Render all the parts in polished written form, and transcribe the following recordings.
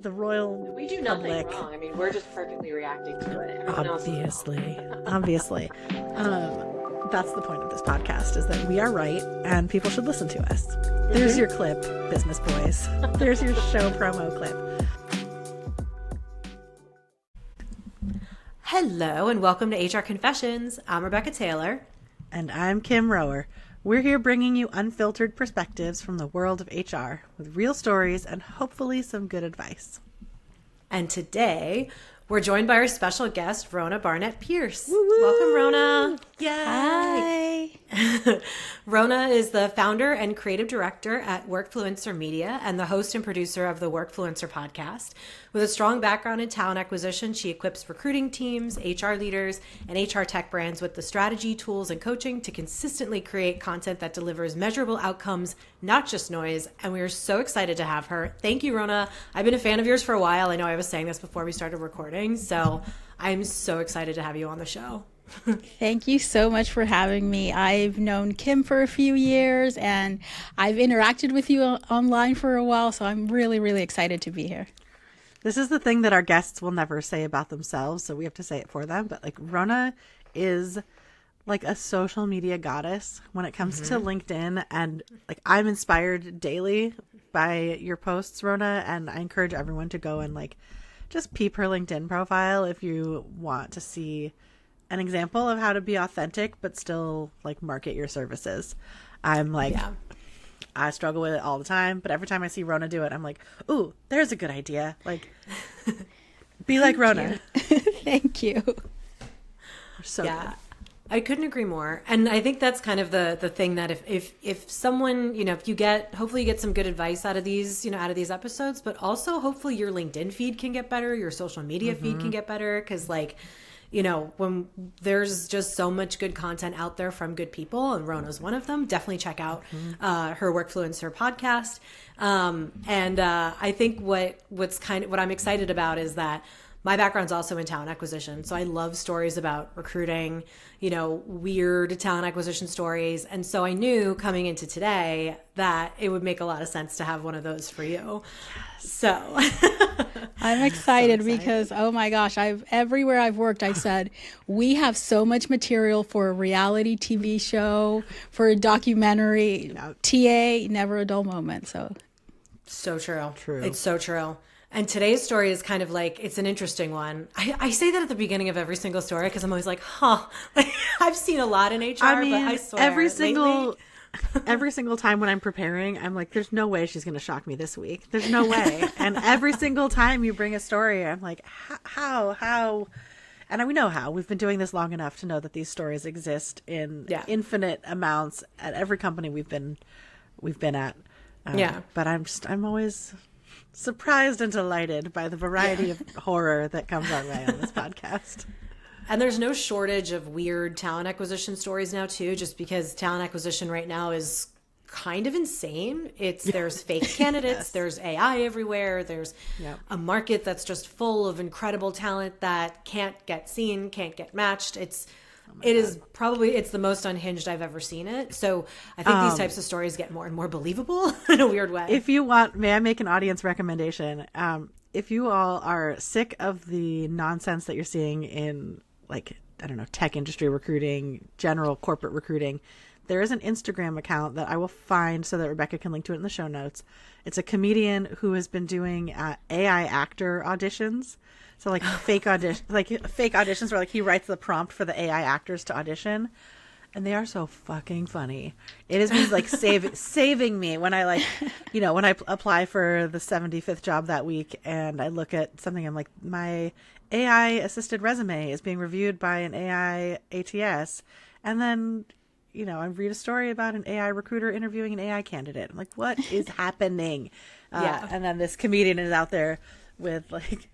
the royal We do nothing public. wrong. I mean, we're just perfectly reacting to it. Everyone Obviously. That's the point of this podcast, is that we are right and people should listen to us. There's your clip, business boys. There's your show promo clip. Hello and welcome to HR Confessions. I'm Rebecca Taylor. And I'm Kim Rohrer. We're here bringing you unfiltered perspectives from the world of HR with real stories and hopefully some good advice. And today we're joined by our special guest, Rhona Barnett-Pearse. Woo-woo! Welcome, Rhona. Yay! Hi. Rhona is the founder and creative director at Workfluencer Media and the host and producer of the Workfluencer podcast. With a strong background in talent acquisition, she equips recruiting teams, HR leaders, and HR tech brands with the strategy, tools, and coaching to consistently create content that delivers measurable outcomes, not just noise. And we are so excited to have her. Thank you, Rhona. I've been a fan of yours for a while. I know I was saying this before we started recording, so I'm so excited to have you on the show. Thank you so much for having me. I've known Kim for a few years and I've interacted with you online for a while, so I'm really, really excited to be here. This is the thing that our guests will never say about themselves, so we have to say it for them. But like, Rhona is like a social media goddess when it comes to LinkedIn, and like, I'm inspired daily by your posts, Rhona, and I encourage everyone to go and like just peep her LinkedIn profile if you want to see an example of how to be authentic but still like market your services. I'm like, I struggle with it all the time, but every time I see Rhona do it, I'm like, ooh, there's a good idea. Like, be like Rhona. Thank you. So yeah, I couldn't agree more. And I think that's kind of the thing that if someone, if you hopefully you get some good advice out of these, out of these episodes, but also hopefully your LinkedIn feed can get better, your social media feed can get better. 'Cause like, when there's just so much good content out there from good people, and Rhona's one of them, definitely check out her Workfluencer podcast. I think what I'm excited about is that my background's also in talent acquisition. So I love stories about recruiting, weird talent acquisition stories. And so I knew coming into today that it would make a lot of sense to have one of those for you. So I'm excited because, oh my gosh, everywhere I've worked, I've said, we have so much material for a reality TV show, for a documentary, TA, never a dull moment. So true. True. It's so true. And today's story is kind of like, it's an interesting one. I say that at the beginning of every single story because I'm always like, I've seen a lot in HR, but I swear, every single time when I'm preparing, I'm like, there's no way she's going to shock me this week. There's no way. And every single time you bring a story, I'm like, how? And we know how. We've been doing this long enough to know that these stories exist in infinite amounts at every company we've been at. But I'm always surprised and delighted by the variety of horror that comes our way on this podcast. And there's no shortage of weird talent acquisition stories now too, just because talent acquisition right now is kind of insane. There's fake candidates, there's AI everywhere, there's a market that's just full of incredible talent that can't get seen, can't get matched. It's the most unhinged I've ever seen it. So I think these types of stories get more and more believable in a weird way. If you want, may I make an audience recommendation? If you all are sick of the nonsense that you're seeing in, like, I don't know, tech industry recruiting, general corporate recruiting, there is an Instagram account that I will find so that Rebecca can link to it in the show notes. It's a comedian who has been doing AI actor auditions. So like fake auditions where like he writes the prompt for the AI actors to audition, and they are so fucking funny. It has been like saving me when I when I apply for the 75th job that week and I look at something, I'm like, my AI assisted resume is being reviewed by an AI ATS, and then I read a story about an AI recruiter interviewing an AI candidate. I'm like, what is happening? And then this comedian is out there with like.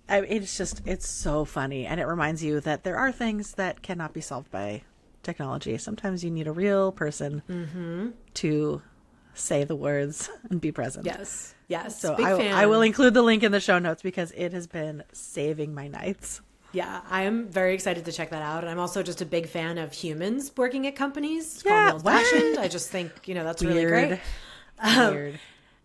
It's so funny, and it reminds you that there are things that cannot be solved by technology. Sometimes you need a real person to say the words and be present. Yes. So I will include the link in the show notes because it has been saving my nights. Yeah, I am very excited to check that out. And I'm also just a big fan of humans working at companies. Yeah, old-fashioned. I just think, that's really great. Weird.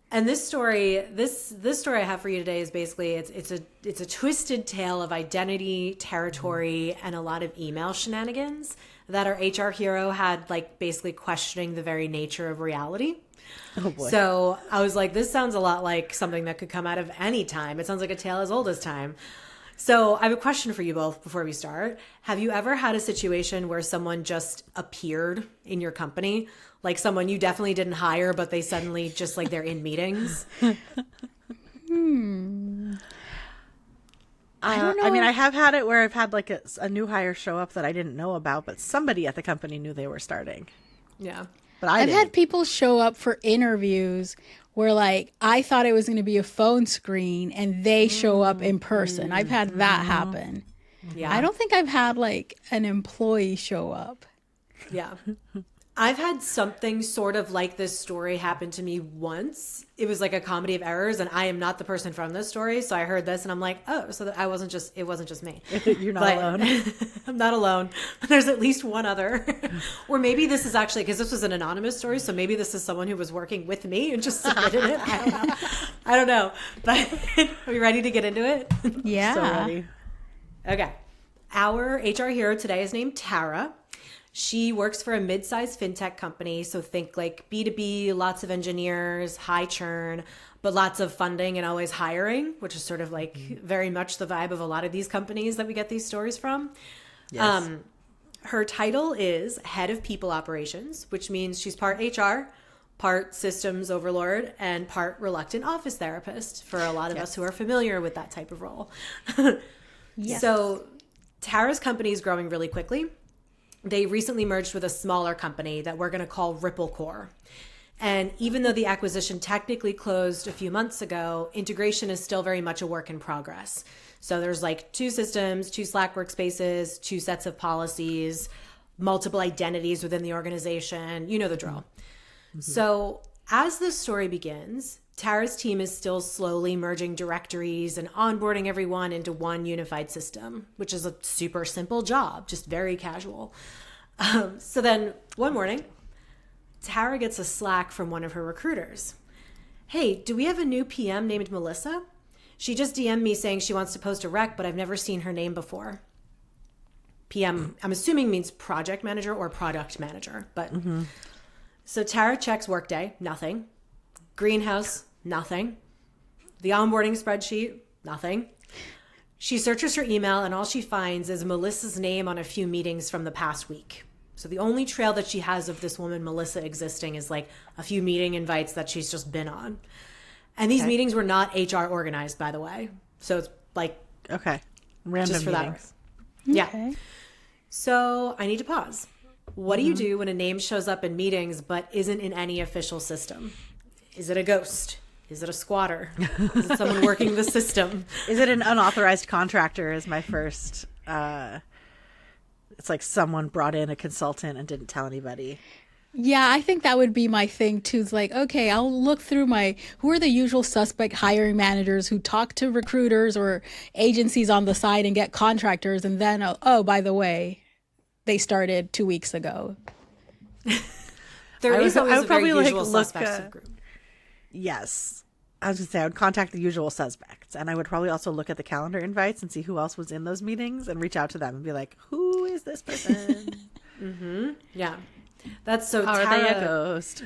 And this story I have for you today is basically it's a twisted tale of identity, territory, and a lot of email shenanigans that our HR hero had, like, basically questioning the very nature of reality. Oh boy. So I was like, this sounds a lot like something that could come out of any time. It sounds like a tale as old as time. So I have a question for you both before we start. Have you ever had a situation where someone just appeared in your company? Like someone you definitely didn't hire, but they suddenly just, like, they're in meetings? I don't know. I mean, I have had it where I've had like a new hire show up that I didn't know about, but somebody at the company knew they were starting. Yeah. But I I've didn't. had people show up for interviews where, like, I thought it was going to be a phone screen and they show up in person. I've had that happen. Yeah. I don't think I've had, like, an employee show up. Yeah. I've had something sort of like this story happen to me once. It was like a comedy of errors, and I am not the person from this story. So I heard this and I'm like, oh, so that it wasn't just me. You're not alone. I'm not alone. There's at least one other. Or maybe this is actually, because this was an anonymous story, so maybe this is someone who was working with me and just submitted it. I don't know. But are we ready to get into it? Yeah. So ready. Okay. Our HR hero today is named Tara. She works for a mid-sized fintech company, so think like B2B, lots of engineers, high churn, but lots of funding and always hiring, which is sort of like very much the vibe of a lot of these companies that we get these stories from. Yes. Her title is Head of People Operations, which means she's part HR, part systems overlord, and part reluctant office therapist for a lot of us who are familiar with that type of role. Yes. So Tara's company is growing really quickly. They recently merged with a smaller company that we're going to call Ripple Core. And even though the acquisition technically closed a few months ago, integration is still very much a work in progress. So there's like 2 systems, 2 Slack workspaces, 2 sets of policies, multiple identities within the organization. You know the drill. Mm-hmm. So as this story begins, Tara's team is still slowly merging directories and onboarding everyone into one unified system, which is a super simple job, just very casual. So then one morning, Tara gets a Slack from one of her recruiters. Hey, do we have a new PM named Melissa? She just DM'd me saying she wants to post a rec, but I've never seen her name before. PM, I'm assuming means project manager or product manager. But So Tara checks Workday, nothing. Greenhouse, nothing. The onboarding spreadsheet, nothing. She searches her email and all she finds is Melissa's name on a few meetings from the past week. So the only trail that she has of this woman, Melissa, existing is like a few meeting invites that she's just been on. And these meetings were not HR organized, by the way. So it's like... Okay. Random just for meetings. that. Yeah. Okay. So I need to pause. What do you do when a name shows up in meetings but isn't in any official system? Is it a ghost? Is it a squatter? Is it someone working the system? Is it an unauthorized contractor is my first... it's like someone brought in a consultant and didn't tell anybody. Yeah, I think that would be my thing too. It's like, okay, I'll look through who are the usual suspect hiring managers who talk to recruiters or agencies on the side and get contractors. And then, oh, by the way, they started 2 weeks ago. There is always a very probably, usual look, suspects of group. Yes. I was going to say, I would contact the usual suspects. And I would probably also look at the calendar invites and see who else was in those meetings and reach out to them and be like, who is this person? Yeah. That's so Are Tara... they a ghost?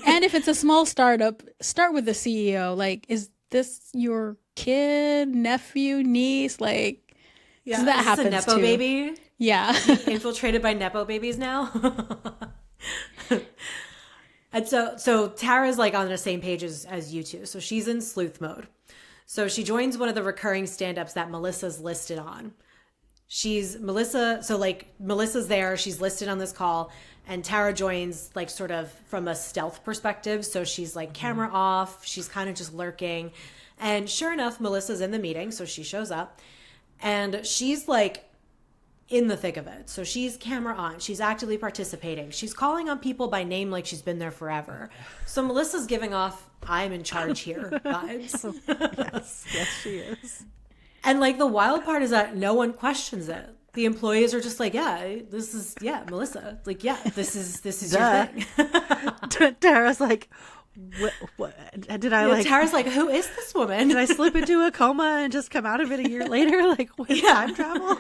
And if it's a small startup, start with the CEO. Like, is this your kid, nephew, niece? Like, Yeah. 'cause that Is this happens a Nepo too. baby? Yeah. Infiltrated by Nepo babies now? And so Tara's like on the same page as you two. So she's in sleuth mode. So she joins one of the recurring stand-ups that Melissa's listed on. Melissa's there. She's listed on this call. And Tara joins like sort of from a stealth perspective. So she's like camera off. She's kind of just lurking. And sure enough, Melissa's in the meeting. So she shows up. And she's like in the thick of it. So she's camera on. She's actively participating. She's calling on people by name like she's been there forever. So Melissa's giving off I'm in charge here vibes. Yes, she is. And like the wild part is that no one questions it. The employees are just like, Melissa. Like, this is your thing. Tara's like, what did I like? Tara's like, who is this woman? Did I slip into a coma and just come out of it a year later? Like, what time travel?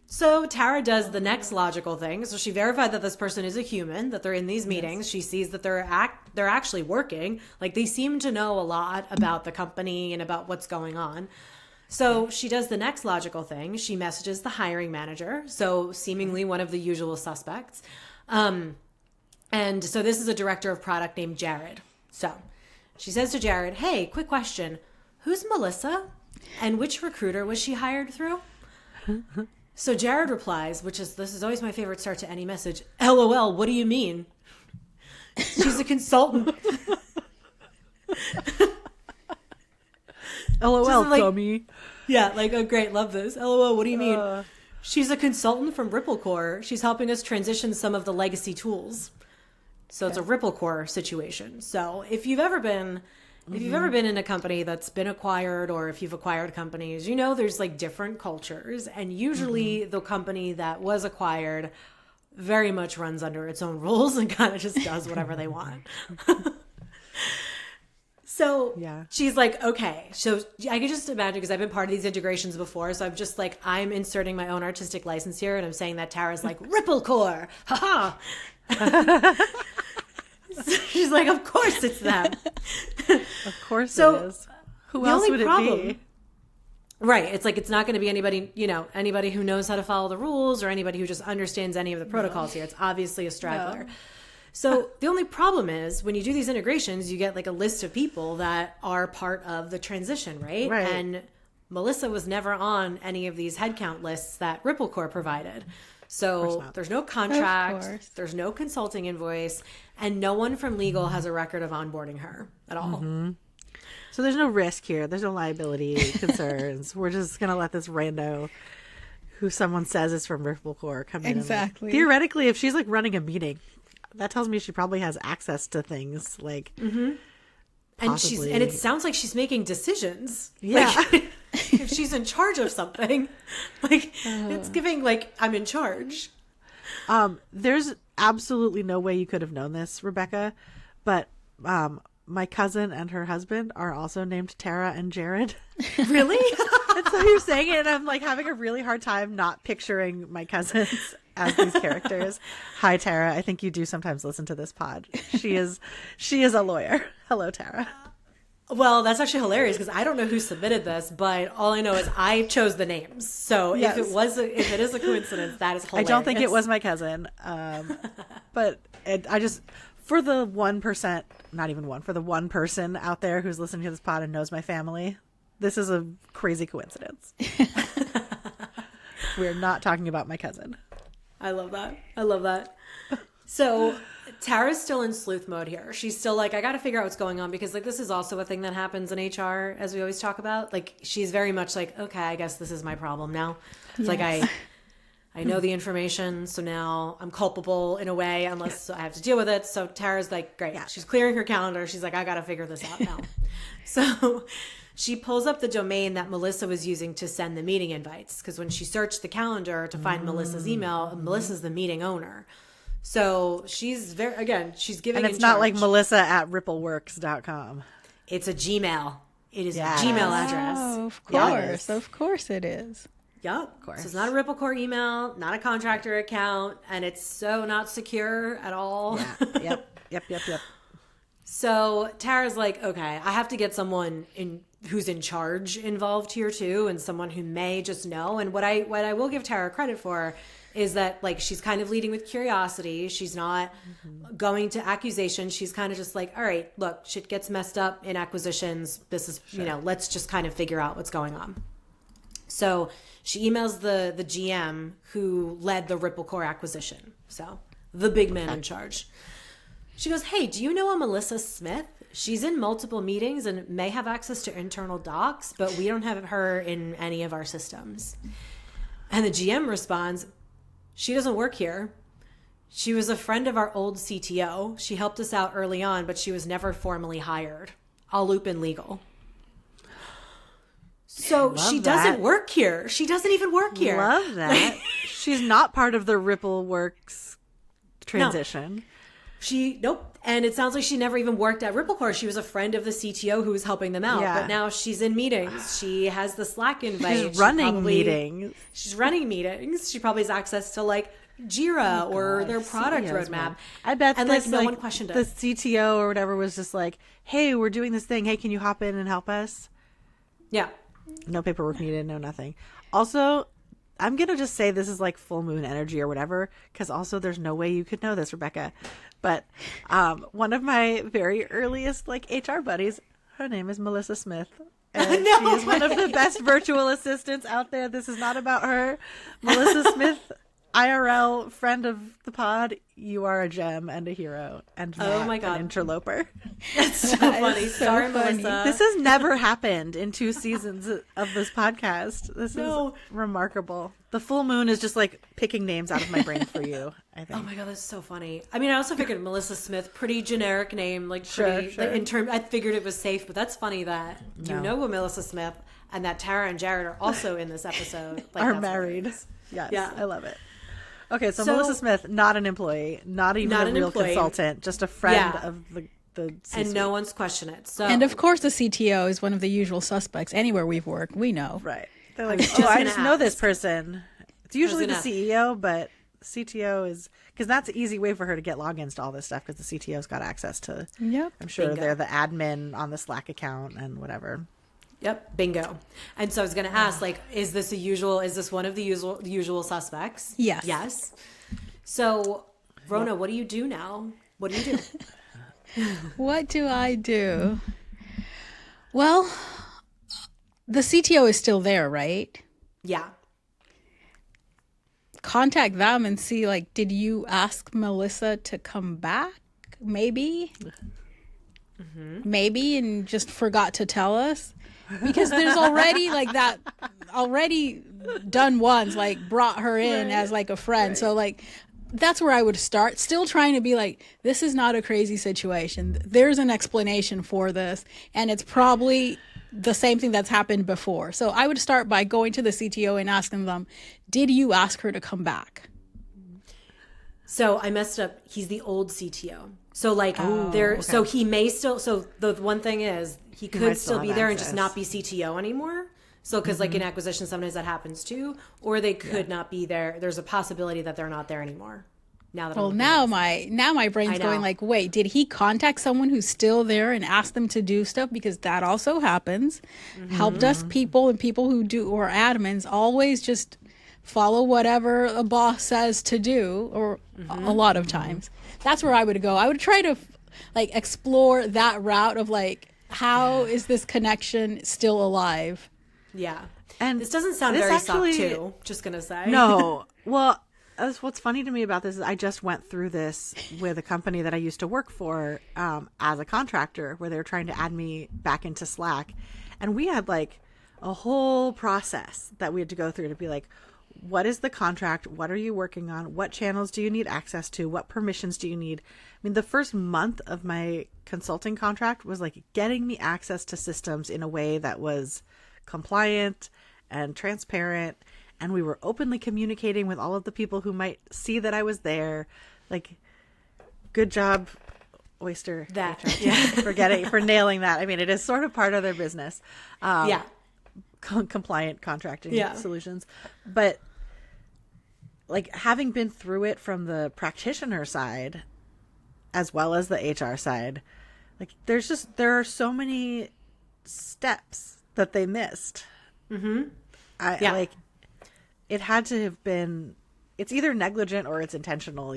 So Tara does the next logical thing. So she verified that this person is a human, that they're in these meetings. Yes. She sees that they're actually working. Like, they seem to know a lot about the company and about what's going on. So she does the next logical thing. She messages the hiring manager. So seemingly one of the usual suspects. And so this is a director of product named Jared. So she says to Jared, hey, quick question. Who's Melissa? And which recruiter was she hired through? So Jared replies, this is always my favorite start to any message. LOL, what do you mean? She's a consultant. LOL, like, dummy. Yeah, like, oh, great, love this. LOL, what do you mean? She's a consultant from RippleCore. She's helping us transition some of the legacy tools. So it's a RippleCore situation. So if you've ever been in a company that's been acquired, or if you've acquired companies, you know there's like different cultures, and usually the company that was acquired very much runs under its own rules and kind of just does whatever they want. So she's like, okay. So I could just imagine, because I've been part of these integrations before, so I'm just like, I'm inserting my own artistic license here, and I'm saying that Tara's like, RippleCore, haha. She's like, of course it's them. Of course it is. Who else would it be? Right. It's like, it's not going to be anybody, anybody who knows how to follow the rules or anybody who just understands any of the protocols here. It's obviously a straggler. No. So the only problem is when you do these integrations, you get like a list of people that are part of the transition, right? And Melissa was never on any of these headcount lists that RippleCore provided. So there's no contract, there's no consulting invoice, and no one from legal has a record of onboarding her at all. Mm-hmm. So there's no risk here. There's no liability concerns. We're just going to let this rando who someone says is from RippleCore come in. Exactly. And, like, theoretically, if she's like running a meeting, that tells me she probably has access to things like and it sounds like she's making decisions. Yeah. Like, if she's in charge of something, like it's giving like, I'm in charge. There's absolutely no way you could have known this, Rebecca, but my cousin and her husband are also named Tara and Jared. Really? And so you're saying it, and I'm like having a really hard time not picturing my cousins as these characters. Hi, Tara. I think you do sometimes listen to this pod. She is a lawyer. Hello, Tara. Well, that's actually hilarious because I don't know who submitted this, but all I know is I chose the names. So if it is a coincidence, that is hilarious. I don't think it was my cousin, but I just, for the 1%, not even one, for the one person out there who's listening to this pod and knows my family, this is a crazy coincidence. We're not talking about my cousin. I love that. So Tara's still in sleuth mode here. She's still like, I got to figure out what's going on, because like this is also a thing that happens in HR, as we always talk about. Like, she's very much like, okay, I guess this is my problem now. It's like I know the information, so now I'm culpable in a way unless I have to deal with it. So Tara's like, great. Yeah. She's clearing her calendar. She's like, I got to figure this out now. So she pulls up the domain that Melissa was using to send the meeting invites, because when she searched the calendar to find Melissa's email, Melissa's the meeting owner. So she's she's giving. And it's not like Melissa at rippleworks.com. It's a Gmail. It is a Gmail address. Oh, of course. Of course it is. Yep. Of course. So it's not a RippleCore email, not a contractor account, and it's so not secure at all. Yeah. Yep. So Tara's like, okay, I have to get someone who's in charge involved here too, and someone who may just know. And what I will give Tara credit for is that like she's kind of leading with curiosity. She's not going to accusation. She's kind of just like, all right, look, shit gets messed up in acquisitions. This is, let's just kind of figure out what's going on. So she emails the GM who led the RippleCore acquisition. So the big man in charge. She goes, hey, do you know a Melissa Smith? She's in multiple meetings and may have access to internal docs, but we don't have her in any of our systems. And the GM responds, she doesn't work here. She was a friend of our old CTO. She helped us out early on, but she was never formally hired. I'll loop in legal. So she doesn't work here. She doesn't even work here. Love that. She's not part of the RippleWorks transition. No. Nope. And it sounds like she never even worked at Ripplecore. She was a friend of the CTO who was helping them out. Yeah. But now she's in meetings. She has the Slack invite. She's running meetings. She's running meetings. She probably has access to like Jira or their product CEOs, roadmap. man. I bet and this, like no like, one questioned it. The CTO or whatever was just like, hey, we're doing this thing. Hey, can you hop in and help us? Yeah. No paperwork needed, no nothing. Also, I'm going to just say this is like full moon energy or whatever, because also there's no way you could know this, Rebecca. But one of my very earliest like HR buddies, her name is Melissa Smith. And No she is one of the best virtual assistants out there. This is not about her. Melissa Smith, IRL friend of the pod, you are a gem and a hero and Oh my not God. an interloper. That's so funny. so Sorry, funny. Melissa. This has never happened in 2 seasons of this podcast. This No. is remarkable. The full moon is just like picking names out of my brain for you, I think. Oh my God, that's so funny. I mean, I also figured Melissa Smith, pretty generic name, like pretty, Sure. Like, in term. I figured it was safe, but that's funny that you know Melissa Smith and that Tara and Jared are also in this episode. Like, Are that's married. hilarious. Yes, Yeah. I love it. Okay, so So- Melissa Smith, not an employee, not even Not a an real employee. consultant, just a friend Yeah. of the C-suite. And no one's questioned it. So And of course, the CTO is one of the usual suspects anywhere we've worked. We know. Right. They're like, just oh, I gonna just know this ask. person. It's usually the gonna- CEO, but CTO is, because that's an easy way for her to get logins to all this stuff, because the CTO's got access to, Yep. I'm sure Bingo. they're the admin on the Slack account and whatever. Yep, bingo. And so I was going to ask, like, is this one of the usual suspects? Yes. Yes. So, Rhona, what do you do now? What do you do? What do I do? Well, the CTO is still there, right? Yeah. Contact them and see, like, did you ask Melissa to come back? Maybe. Maybe, and just forgot to tell us. Because there's already like that already done once, like brought her in as like a friend. So like that's where I would start, still trying to be like, this is not a crazy situation. There's an explanation for this, and it's probably the same thing that's happened before. So I would start by going to the CTO and asking them, did you ask her to come back? So I messed up. He's the old CTO. So like okay. so he may still, so the one thing is he could might still still be have there and just access. not be CTO anymore. So because like in acquisition, sometimes that happens too, or they could not be there. There's a possibility that they're not there anymore. Now that Well, I'm now my brain's I know. going like, wait, did he contact someone who's still there and ask them to do stuff? Because that also happens. Help desk people and people who do, or admins, always just follow whatever a boss says to do, or a lot of times. That's where I would go. I would try to like explore that route of like, how is this connection still alive? Yeah. And This doesn't sound this very actually- SOC 2, just going to say. No. Well, what's funny to me about this is I just went through this with a company that I used to work for as a contractor, where they were trying to add me back into Slack. And we had like a whole process that we had to go through to be like, what is the contract? What are you working on? What channels do you need access to? What permissions do you need? I mean, the first month of my consulting contract was like getting me access to systems in a way that was compliant and transparent. And we were openly communicating with all of the people who might see that I was there. Like, good job, Oyster. That, HR, yeah. for nailing that. I mean, it is sort of part of their business. Yeah. Compliant contracting Yeah. solutions. But like having been through it from the practitioner side as well as the HR side, like there are so many steps that they missed. Yeah. Like it had to have been, it's either negligent or it's intentional.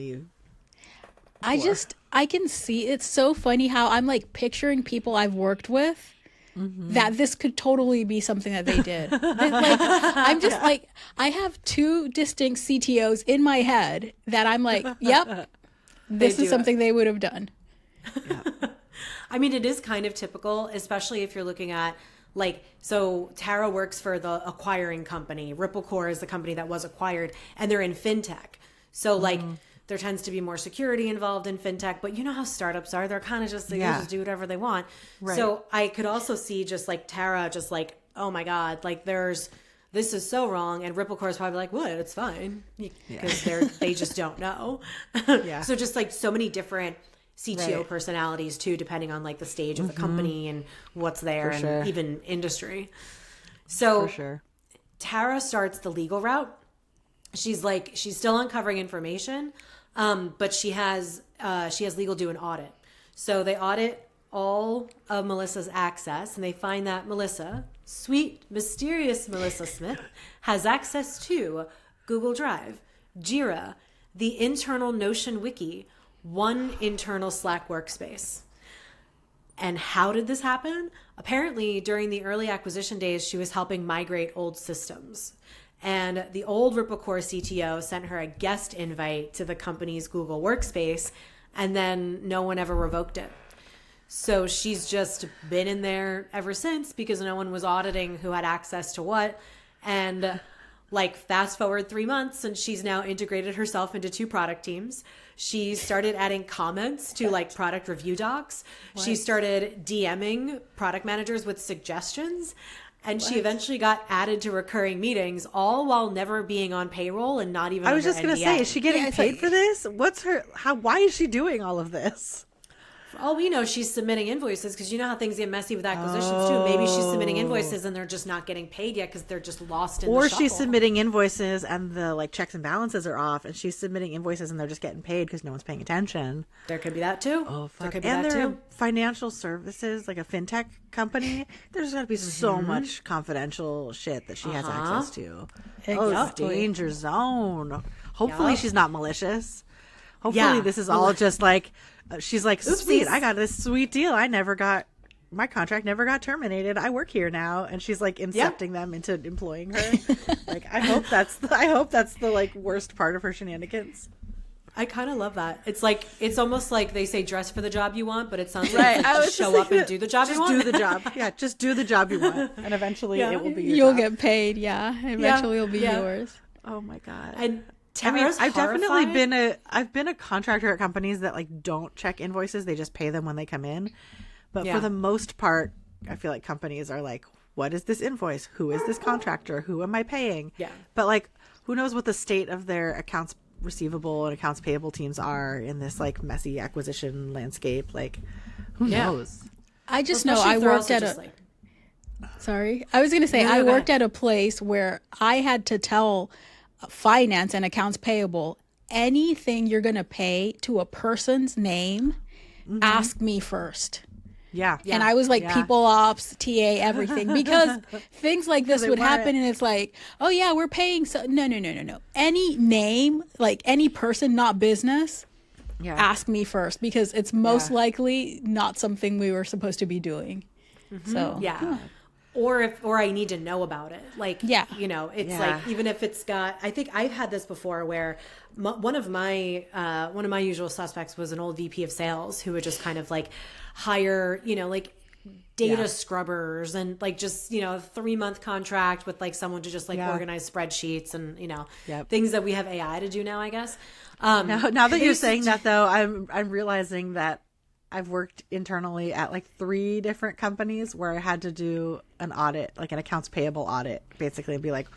I can see, it's so funny how I'm like picturing people I've worked with that this could totally be something that they did. Like, I'm just like, I have 2 distinct CTOs in my head that I'm like, yep, this do is something they would have done. I mean, it is kind of typical, especially if you're looking at like, so Tara works for the acquiring company. Ripplecore is the company that was acquired, and they're in fintech. So like there tends to be more security involved in fintech, but you know how startups are. They're kind of just, they just do whatever they want. Right. So I could also see just like Tara, just like, oh my God, like this is so wrong. And Ripplecore is probably like, what? It's fine. Because they just don't know. Yeah. So just like so many different CTO Right. personalities too, depending on like the stage of the company and what's there and sure. even industry. So For sure. Tara starts the legal route. She's still uncovering information, but she has legal do an audit. So they audit all of Melissa's access, and they find that Melissa, sweet, mysterious Melissa Smith, has access to Google Drive, Jira, the internal Notion wiki, one internal Slack workspace. And how did this happen? Apparently, during the early acquisition days, she was helping migrate old systems. And the old Ripple-Core CTO sent her a guest invite to the company's Google Workspace, and then no one ever revoked it. So she's just been in there ever since because no one was auditing who had access to what. And like fast forward 3 months, and she's now integrated herself into 2 product teams. She started adding comments to like product review docs. She started DMing product managers with suggestions. And she eventually got added to recurring meetings, all while never being on payroll and not even I was just going gonna say, is she getting paid for this? Why is she doing all of this? For all we know, she's submitting invoices because you know how things get messy with acquisitions too. Maybe she's submitting invoices and they're just not getting paid yet because they're just lost in the Or shuffle. she's submitting invoices and the like checks and balances are off, and she's submitting invoices and they're just getting paid because no one's paying attention. There could be that too. Oh, fuck. There could be And that they're too. financial services, like a fintech company. There's got to be so much confidential shit that she has access to. Oh, Exactly. danger zone. Hopefully Yup. she's not malicious. Hopefully Yeah. this is all just like, she's like, sweet, Oopsies. I got this sweet deal. My contract never got terminated. I work here now. And she's like incepting them into employing her. Like, I hope that's the like worst part of her shenanigans. I kind of love that. It's almost like they say dress for the job you want, but it sounds Right. like I was just just show up thinking, and do the job you Just want. do the job. Yeah, just do the job you want. And eventually Yeah. it will be your You'll job. get paid. Yeah. Eventually it'll be Yeah. yours. Oh my God. And I mean, Tara's I've definitely horrified. I've been a contractor at companies that like don't check invoices. They just pay them when they come in. But Yeah. for the most part, I feel like companies are like, what is this invoice? Who is this contractor? Who am I paying? Yeah. But like, who knows what the state of their accounts receivable and accounts payable teams are in this like messy acquisition landscape? Like, who Yeah. knows? I just Especially know I if they're worked also at just a. like- Sorry. I was going to say, No, I go worked ahead. at a place where I had to tell finance and accounts payable anything you're going to pay to a person's name, ask me first. Yeah. And I was like Yeah. people ops, TA, everything, because things like this they would weren't. happen. And it's like, oh, yeah, we're paying. So no. Any name, like any person, not business, Yeah. ask me first, because it's most Yeah. likely not something we were supposed to be doing. So Yeah. Or I need to know about it. Like, Yeah. you know, it's Yeah. like, even if it's got, I think I've had this before where one of my usual suspects was an old VP of sales who would just kind of like hire, you know, like data Yeah. scrubbers and like just, you know, a 3-month contract with like someone to just like Yeah. organize spreadsheets and, you know, Yep. things that we have AI to do now, I guess. Now that they you're used to saying do- that, though, I'm realizing that I've worked internally at like 3 different companies where I had to do an audit, like an accounts payable audit, basically, and be like,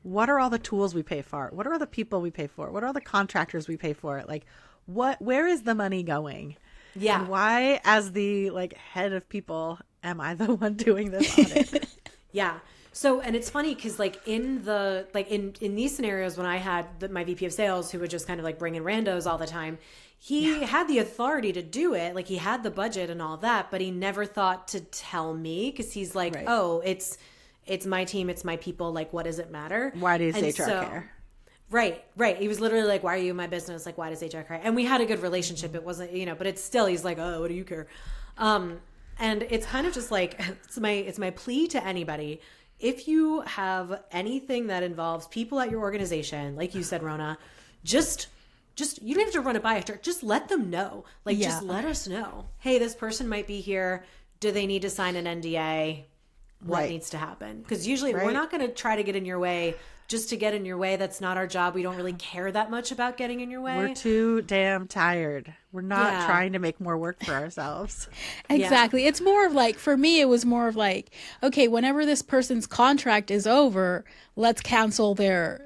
what are all the tools we pay for? What are all the people we pay for? What are all the contractors we pay for? Like, where is the money going? Yeah. And why, as the like head of people, am I the one doing this audit? Yeah. So, and it's funny because like in these scenarios when I had my VP of sales who would just kind of like bring in randos all the time, he had the authority to do it. Like he had the budget and all that, but he never thought to tell me because he's like, Right. oh, it's my team. It's my people. Like, what does it matter? Why does And HR so- care? Right. He was literally like, why are you in my business? Like, why does HR care? And we had a good relationship. It wasn't, you know, but it's still, he's like, oh, what do you care? And it's kind of just like, it's my plea to anybody. If you have anything that involves people at your organization, like you said, Rhona, just you don't have to run it by HR. Just let them know. Like, Yeah. just let us know. Hey, this person might be here. Do they need to sign an NDA? What Right. needs to happen? Because usually we're Right. not going to try to get in your way just to get in your way. That's not our job. We don't really care that much about getting in your way. We're too damn tired. We're not trying to make more work for ourselves. Exactly. It's more of like, for me, it was more of like, okay, whenever this person's contract is over, let's cancel their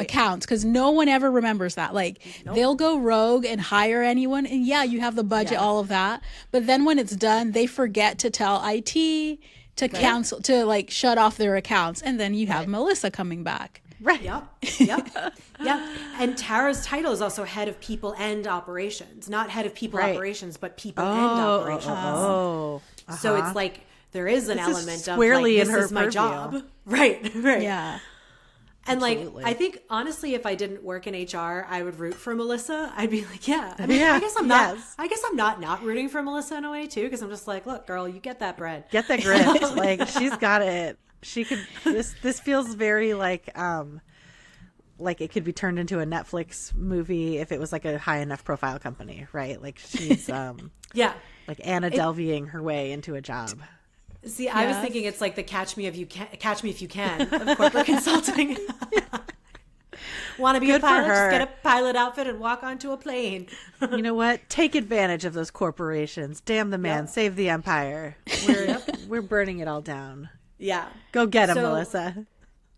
accounts, because no one ever remembers that. Like, they'll go rogue and hire anyone, and you have the budget, all of that. But then when it's done, they forget to tell IT to cancel, to like shut off their accounts, and then you have Melissa coming back. Right. Yep. And Tara's title is also head of people and operations, not head of people operations, but people and operations. So it's like there is an element of like, this is my job. Right. Yeah. And absolutely. Like, I think honestly, if I didn't work in HR, I would root for Melissa. I'd be like, I mean, I guess I'm not. I guess I'm not rooting for Melissa in a way too, because I'm just like, look, girl, you get that bread, get that grit. Like, she's got it. She could. This feels very like it could be turned into a Netflix movie if it was like a high enough profile company, right? Like, she's like Anna Delveying her way into a job. See, I was thinking it's like the Catch Me If You Can of corporate consulting. Want to be a pilot? Just get a pilot outfit and walk onto a plane. You know what? Take advantage of those corporations. Damn the man. Save the empire. We're burning it all down. Yeah. Go get him, Melissa.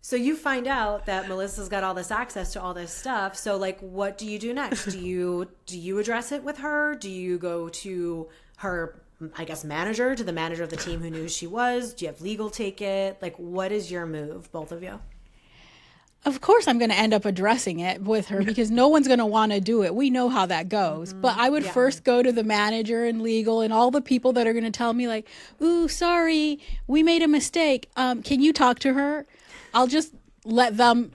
So you find out that Melissa's got all this access to all this stuff. So like, what do you do next? Do you address it with her? Do you go to her, I guess, manager, to the manager of the team who knew she was? Do you have legal take it? Like, what is your move, both of you? Of course, I'm going to end up addressing it with her, because no one's going to want to do it. We know how that goes. But I would first go to the manager and legal and all the people that are going to tell me like, ooh, sorry, we made a mistake. Can you talk to her? I'll just let them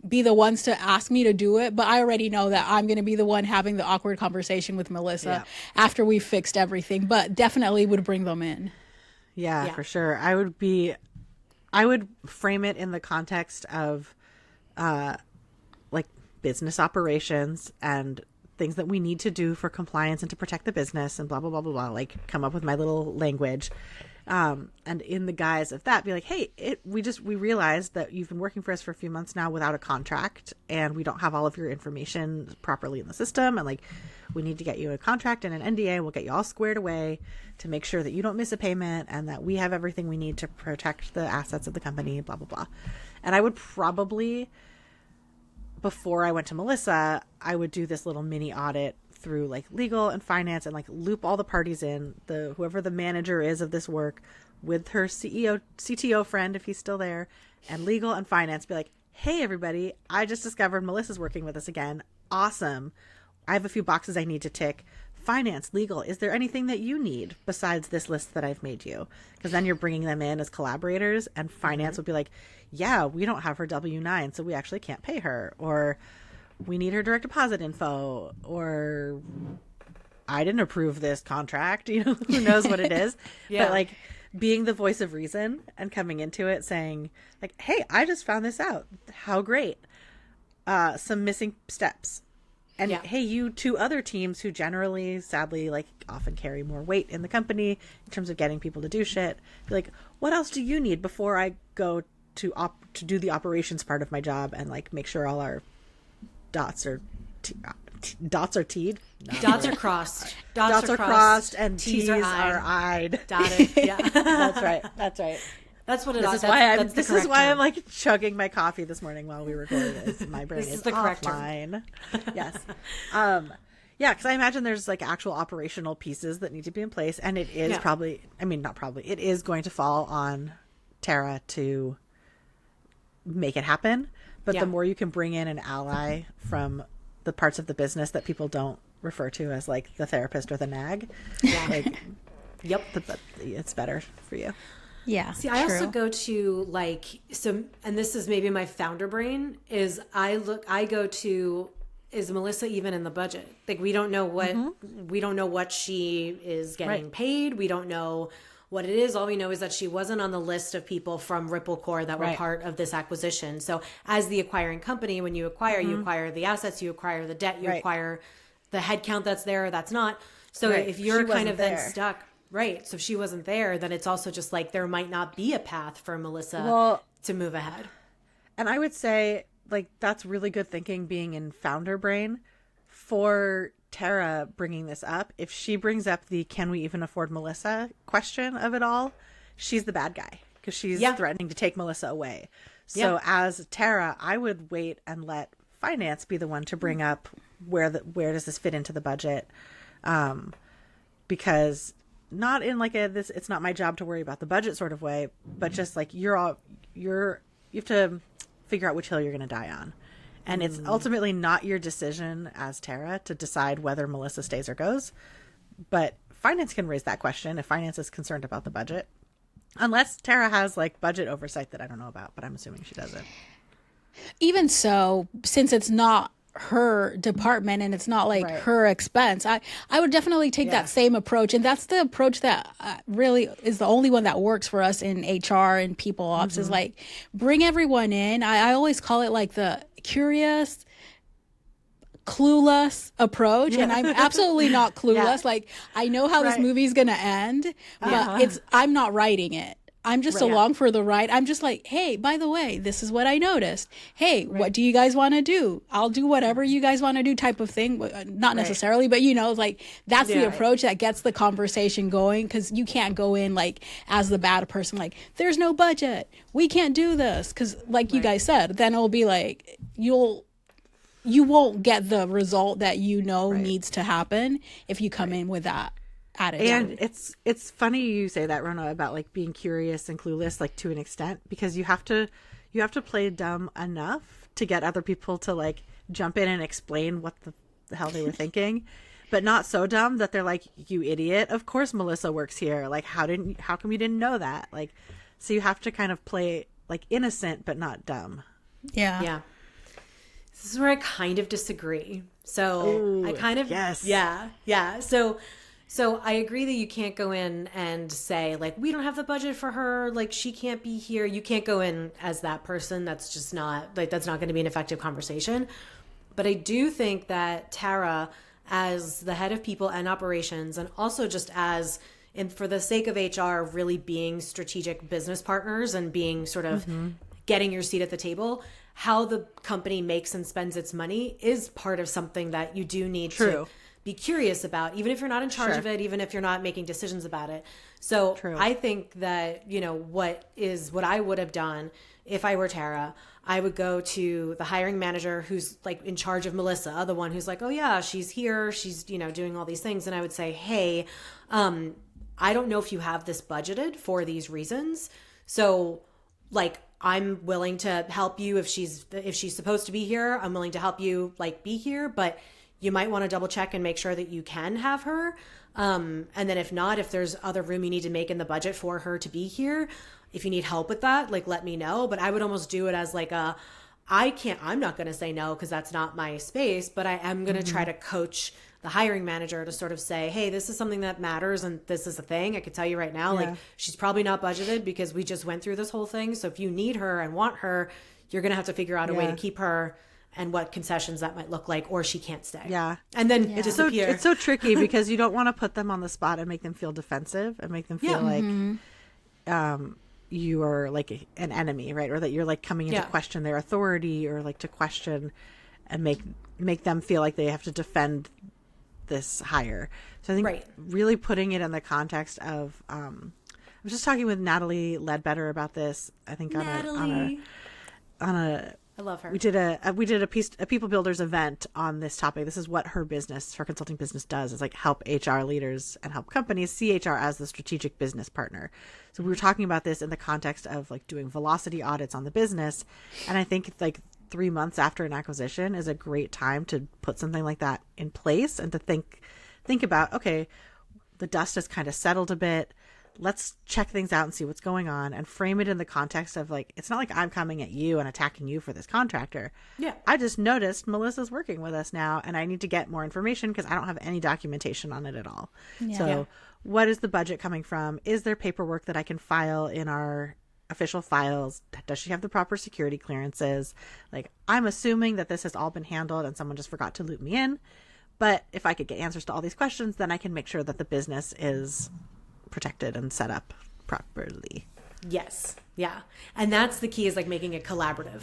be the ones to ask me to do it. But I already know that I'm going to be the one having the awkward conversation with Melissa after we've fixed everything. But definitely would bring them in. Yeah, for sure. I would frame it in the context of like business operations and things that we need to do for compliance and to protect the business and blah, blah, blah, blah, blah. Like, come up with my little language. And in the guise of that, be like, hey, we realized that you've been working for us for a few months now without a contract, and we don't have all of your information properly in the system. And like, we need to get you a contract and an NDA. We'll get you all squared away to make sure that you don't miss a payment and that we have everything we need to protect the assets of the company, blah, blah, blah. And I would probably, before I went to Melissa, I would do this little mini audit through like legal and finance and like loop all the parties in, whoever the manager is of this work, with her CTO friend, if he's still there, and legal and finance. Be like, hey, everybody, I just discovered Melissa's working with us again. Awesome. I have a few boxes I need to tick. Finance, legal, is there anything that you need besides this list that I've made you? Because then you're bringing them in as collaborators, and finance would be like, yeah, we don't have her W-9, so we actually can't pay her. Or we need her direct deposit info. Or I didn't approve this contract. You know, who knows what it is. But like, being the voice of reason and coming into it saying like, hey, I just found this out. How great. Some missing steps. And hey, you two other teams who generally, sadly, like often carry more weight in the company in terms of getting people to do shit. Be like, what else do you need before I go to do the operations part of my job and like make sure all our dots are dots are T'd? No, dots are crossed. Dots are crossed and T's are I'd. Dotted. Yeah. That's right. That's what it is. This is why I'm like chugging my coffee this morning while we recorded this. My brain is the correct offline. Yes. Because I imagine there's like actual operational pieces that need to be in place, and it is it is going to fall on Tara to make it happen. But the more you can bring in an ally from the parts of the business that people don't refer to as like the therapist or the nag, it's better for you. Yeah. See, I also go to like, so, and this is maybe my founder brain, is I go to, is Melissa even in the budget? Like, we don't know what she is getting paid. We don't know what it is. All we know is that she wasn't on the list of people from Ripple Core that were part of this acquisition. So as the acquiring company, when you acquire, you acquire the assets, you acquire the debt, you acquire the headcount that's there, that's not. So if you're kind of then stuck. Right. So if she wasn't there, then it's also just like there might not be a path for Melissa to move ahead. And I would say, like, that's really good thinking being in founder brain. For Tara bringing this up, if she brings up the can we even afford Melissa question of it all, she's the bad guy because she's threatening to take Melissa away. So as Tara, I would wait and let finance be the one to bring up where does this fit into the budget, because not in like this it's not my job to worry about the budget sort of way, but just like you have to figure out which hill you're going to die on. And it's ultimately not your decision as Tara to decide whether Melissa stays or goes. But finance can raise that question if finance is concerned about the budget. Unless Tara has like budget oversight that I don't know about, but I'm assuming she doesn't. Even so, since it's not her department and it's not like her expense, I would definitely take that same approach. And that's the approach that really is the only one that works for us in HR and people ops, is like bring everyone in. I always call it like the curious, clueless approach. And I'm absolutely not clueless. Like, I know how this movie's going to end, but I'm not writing it. I'm just along for the ride. I'm just like, hey, by the way, this is what I noticed. Hey, what do you guys want to do? I'll do whatever you guys want to do, type of thing. Not necessarily, but like that's the approach that gets the conversation going, because you can't go in like as the bad person, like there's no budget, we can't do this, because like you guys said, then it'll be like you won't get the result that needs to happen if you come in with that attitude. And it's funny you say that, Rhona, about like being curious and clueless, like to an extent, because you have to play dumb enough to get other people to like jump in and explain what the hell they were thinking, but not so dumb that they're like, you idiot, of course Melissa works here, like how come you didn't know that? Like, so you have to kind of play like innocent but not dumb. Yeah. This is where I kind of disagree. So I kind of So I agree that you can't go in and say, like, we don't have the budget for her, like, she can't be here. You can't go in as that person. That's just not, like, that's not going to be an effective conversation. But I do think that Tara, as the head of people and operations, and also just as, and for the sake of HR, really being strategic business partners and being sort of getting your seat at the table, how the company makes and spends its money is part of something that you do need to be curious about, even if you're not in charge of it, even if you're not making decisions about it. So I think that, what I would have done if I were Tara, I would go to the hiring manager who's like in charge of Melissa, the one who's like, oh yeah, she's here, she's, doing all these things. And I would say, hey, I don't know if you have this budgeted for these reasons. So like, I'm willing to help you if she's supposed to be here. I'm willing to help you like be here, but you might want to double check and make sure that you can have her. And then if not, if there's other room you need to make in the budget for her to be here, if you need help with that, like, let me know. But I would almost do it as like I'm not going to say no because that's not my space, but I am going to try to coach the hiring manager to sort of say, hey, this is something that matters. And this is a thing. I could tell you right now, like, she's probably not budgeted because we just went through this whole thing. So if you need her and want her, you're going to have to figure out a way to keep her, and what concessions that might look like, or she can't stay. Yeah. And then it disappears. It's so tricky because you don't want to put them on the spot and make them feel defensive and make them feel like you are like an enemy, right? Or that you're like coming in to question their authority, or like to question and make them feel like they have to defend this hire. So I think really putting it in the context of, I was just talking with Natalie Ledbetter about this, I think on a I love her. We did a People Builders event on this topic. This is what her consulting business does, is like help HR leaders and help companies see HR as the strategic business partner. So we were talking about this in the context of like doing velocity audits on the business. And I think like 3 months after an acquisition is a great time to put something like that in place and to think about, okay, the dust has kind of settled a bit. Let's check things out and see what's going on, and frame it in the context of like, it's not like I'm coming at you and attacking you for this contractor. Yeah. I just noticed Melissa's working with us now and I need to get more information because I don't have any documentation on it at all. Yeah. So what is the budget coming from? Is there paperwork that I can file in our official files? Does she have the proper security clearances? Like, I'm assuming that this has all been handled and someone just forgot to loop me in. But if I could get answers to all these questions, then I can make sure that the business is protected and set up properly. Yes. Yeah. And that's the key, is like making it collaborative.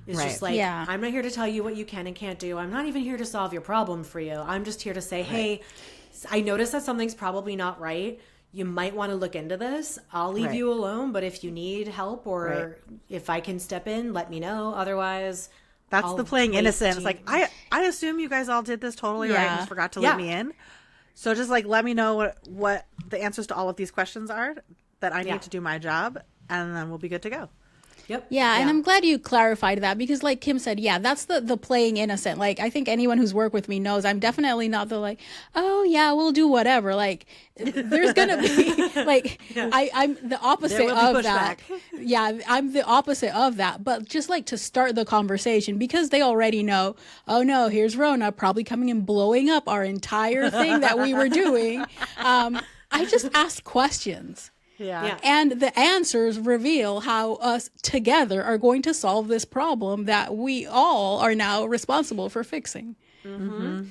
It's just like, I'm not here to tell you what you can and can't do. I'm not even here to solve your problem for you. I'm just here to say, hey, I notice that something's probably not right. You might want to look into this. I'll leave you alone, but if you need help or if I can step in, let me know. Otherwise, that's the playing innocent. It's like, I assume you guys all did this totally right and just forgot to let me in. So just like, let me know what the answers to all of these questions are that I need to do my job, and then we'll be good to go. Yep. Yeah, and I'm glad you clarified that, because like Kim said, that's the playing innocent. Like, I think anyone who's worked with me knows I'm definitely not the like, oh yeah, we'll do whatever. Like, there's gonna be like, I'm the opposite of that. Yeah, I'm the opposite of that. But just like to start the conversation, because they already know, oh no, here's Rhona probably coming and blowing up our entire thing that we were doing. I just ask questions. Yeah. And the answers reveal how us together are going to solve this problem that we all are now responsible for fixing. Mm-hmm.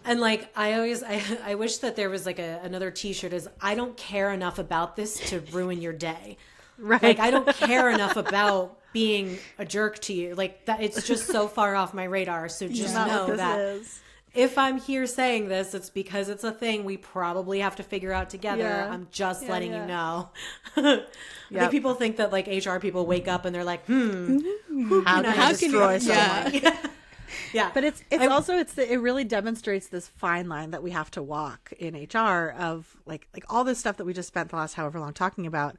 And like, I wish that there was like another t-shirt is, I don't care enough about this to ruin your day. Right. Like, I don't care enough about being a jerk to you. Like, that, it's just so far off my radar. So just know that if I'm here saying this, it's because it's a thing we probably have to figure out together. Yeah. I'm just letting you know. I think people think that like HR people wake up and they're like, how can I destroy someone? Yeah. But it really demonstrates this fine line that we have to walk in HR of like all this stuff that we just spent the last however long talking about.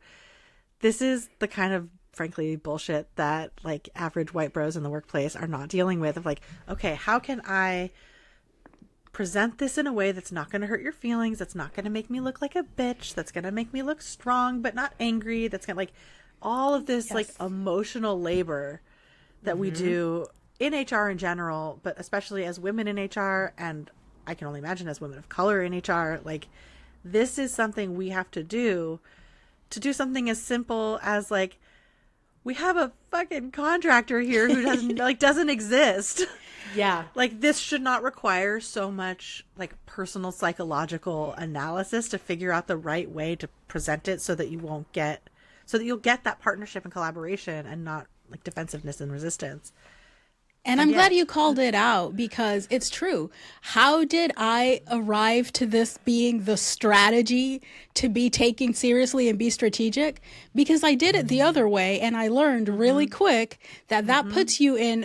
This is the kind of, frankly, bullshit that like average white bros in the workplace are not dealing with, of like, okay, how can I present this in a way that's not going to hurt your feelings, that's not going to make me look like a bitch, that's going to make me look strong but not angry, that's going to like all of this like emotional labor that we do in HR in general, but especially as women in HR, and I can only imagine as women of color in HR. Like, this is something we have to do something as simple as like, we have a fucking contractor here who doesn't exist. Yeah. Like, this should not require so much like personal psychological analysis to figure out the right way to present it so that you'll get that partnership and collaboration and not like defensiveness and resistance. And I'm glad you called it out, because it's true. How did I arrive to this being the strategy to be taken seriously and be strategic? Because I did it the other way, and I learned really quick that puts you in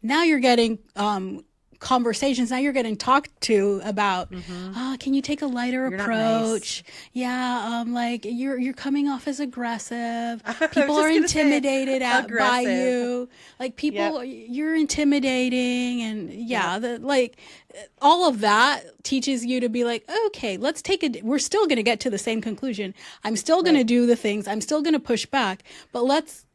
now you're getting conversations. Now you're getting talked to about, can you take a lighter approach? Nice. Yeah. Like you're coming off as aggressive. People are intimidated by you. Like people, you're intimidating. And all of that teaches you to be like, okay, we're still going to get to the same conclusion. I'm still going to do the things. I'm still going to push back, but it's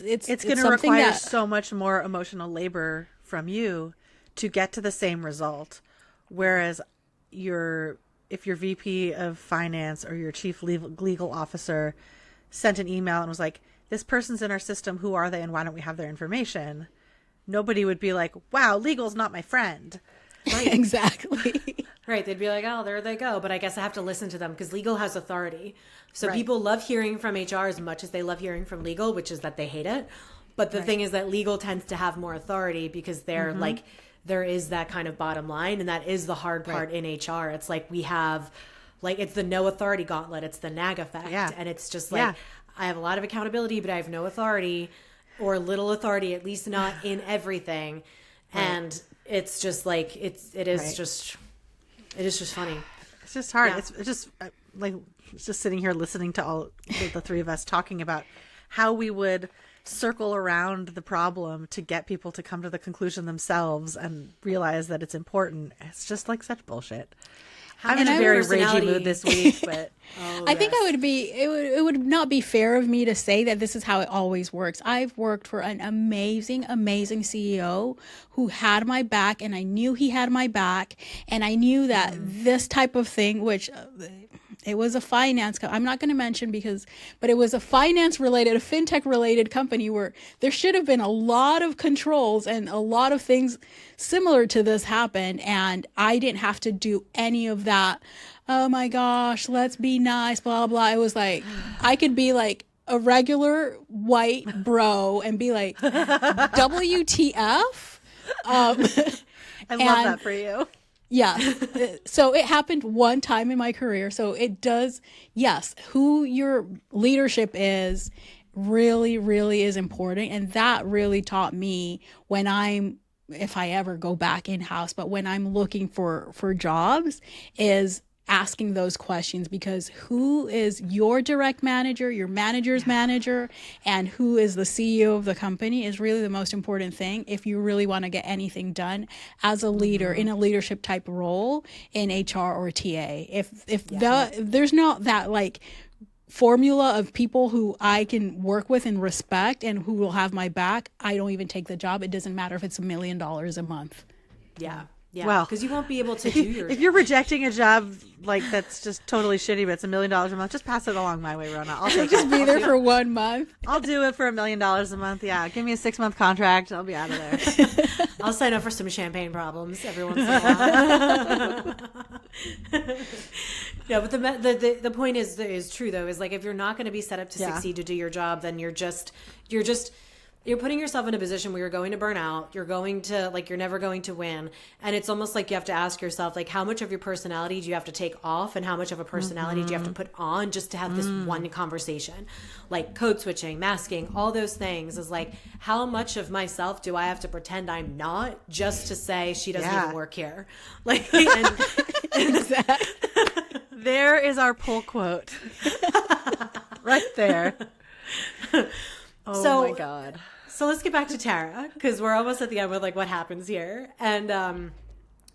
going to require so much more emotional labor from you to get to the same result. Whereas if your VP of finance or your chief legal officer sent an email and was like, this person's in our system, who are they and why don't we have their information? Nobody would be like, wow, legal's not my friend. Right. Exactly. Right. They'd be like, oh, there they go. But I guess I have to listen to them because legal has authority. So people love hearing from HR as much as they love hearing from legal, which is that they hate it. But the thing is that legal tends to have more authority because they're like, there is that kind of bottom line. And that is the hard part in HR. It's like we have, like, it's the no authority gauntlet. It's the nag effect. Yeah. And it's just like, I have a lot of accountability, but I have no authority or little authority, at least not in everything. Right. And it's just like, it is just funny. It's just hard. Yeah. It's just like, it's just sitting here listening to all the three of us talking about how we would circle around the problem to get people to come to the conclusion themselves and realize that it's important. It's just like such bullshit. I'm in a very ragey mood this week, but I think it would not be fair of me to say that this is how it always works. I've worked for an amazing CEO who had my back, and I knew he had my back, and I knew that this type of thing, which it was a finance, I'm not going to mention but it was a fintech related company where there should have been a lot of controls and a lot of things similar to this happen. And I didn't have to do any of that. Oh my gosh, let's be nice, blah, blah. It was like, I could be like, a regular white bro and be like, WTF? I love that for you. Yeah. So it happened one time in my career. So it does, yes, who your leadership is really, really is important. And that really taught me if I ever go back in-house, but when I'm looking for jobs, is asking those questions, because who is your direct manager, your manager's manager, and who is the CEO of the company is really the most important thing if you really want to get anything done as a leader in a leadership type role in HR or TA. If there's not that like formula of people who I can work with and respect and who will have my back, I don't even take the job. It doesn't matter if it's $1 million a month. Yeah. Yeah, well, because you won't be able to do your if you're rejecting a job like that's just totally shitty, but it's $1 million a month, just pass it along my way, Rhona. I'll take just it. be there for 1 month. I'll do it for $1 million a month. Yeah, give me a 6-month contract. I'll be out of there. I'll sign up for some champagne problems every once in a while. Yeah, but the point is true though. Is like if you're not going to be set up to succeed to do your job, then you're putting yourself in a position where you're going to burn out. You're going to you're never going to win. And it's almost like you have to ask yourself, like, how much of your personality do you have to take off and how much of a personality do you have to put on just to have this one conversation? Like code switching, masking, all those things is like, how much of myself do I have to pretend I'm not just to say she doesn't even work here? Like, Exactly. There is our pull quote. Right there. Oh my God. So let's get back to Tara, because we're almost at the end with like what happens here. And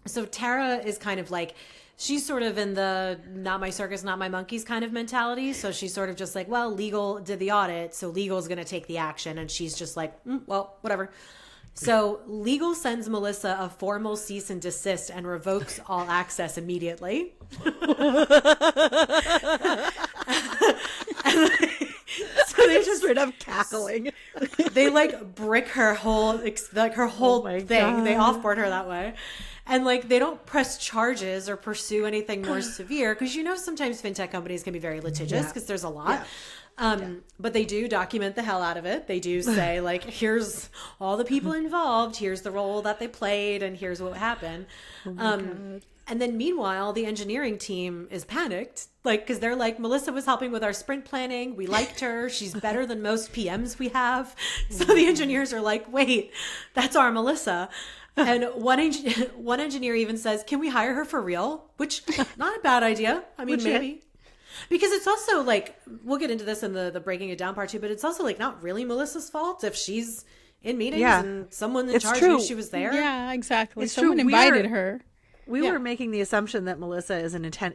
so Tara is kind of like, she's sort of in the not my circus, not my monkeys kind of mentality. So she's sort of just like, well, legal did the audit, so legal is going to take the action. And she's just like, well, whatever. So legal sends Melissa a formal cease and desist and revokes all access immediately. So they just straight up cackling. They like brick her whole thing. God. They offboard her that way. And like they don't press charges or pursue anything more severe, because sometimes fintech companies can be very litigious because there's a lot. But they do document the hell out of it. They do say like, here's all the people involved, here's the role that they played, and here's what happened. And then meanwhile, the engineering team is panicked, like, because they're like, Melissa was helping with our sprint planning. We liked her. She's better than most PMs we have. So the engineers are like, wait, that's our Melissa. And one engineer even says, can we hire her for real? Which, not a bad idea. I mean, maybe. Because it's also like, we'll get into this in the breaking it down part too, but it's also like not really Melissa's fault if she's in meetings and someone in charge knew she was there. Yeah, exactly. It's Someone true. invited her. We were making the assumption that Melissa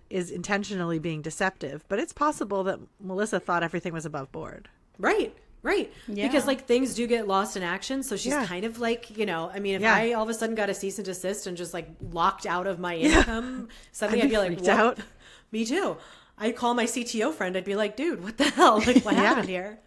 is intentionally being deceptive, but it's possible that Melissa thought everything was above board. Right. Yeah. Because like things do get lost in action. So she's kind of like, I mean, if I all of a sudden got a cease and desist and just like locked out of my income, suddenly I'd be like, out. Me too. I'd call my CTO friend. I'd be like, dude, what the hell? Like, what happened here?